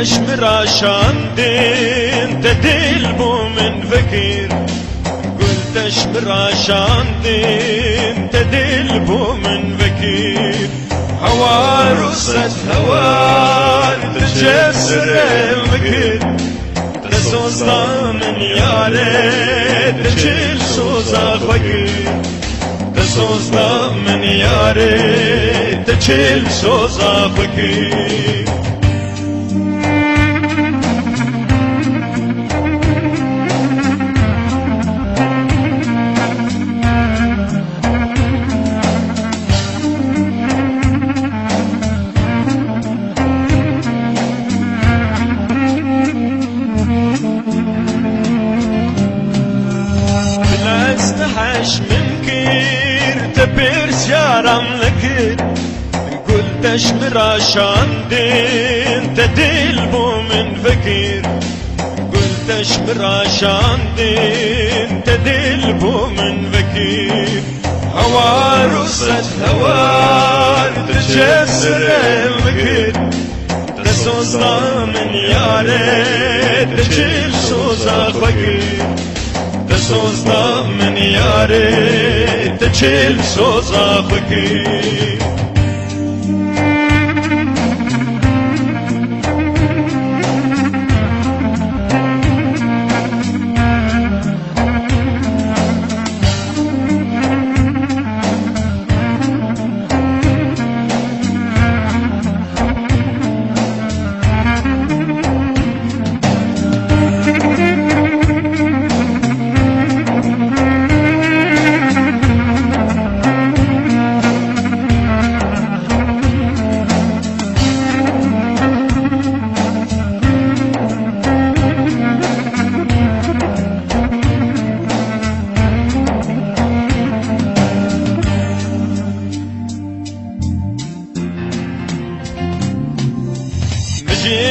قلتش مراشان دين تدل بو من فكير قلتش مراشان دين تدل بو من فكير هوار وصد هوار تجسر المكر تسوزا من ياري تجل سوزا فكير تسوزا من ياري تجل سوزا فكير حش منكر تبرس يارم لكر قلتش مراشان دين تدل بو من فكر قلتش مراشان دين تدل بو من فكر هوار وصد هوار تجسر المكر تسوزا من ياري تجل سوزا فكر تسوزا من ياري تجل سوزا فكير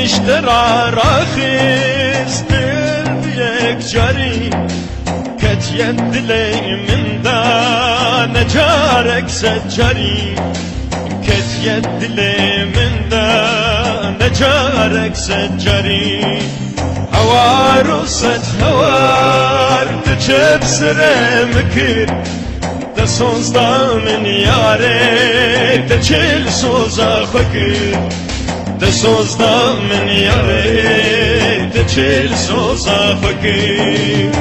اشترى رخيص بيك جري كت يد لي من دا نجارك سجري كت يد لي من دا نجارك سجري هوار وصد هوار تجبسر مكر تسوزا من ياري تجل سوزا فكر تسوزا من ياري تجل سوزا فكير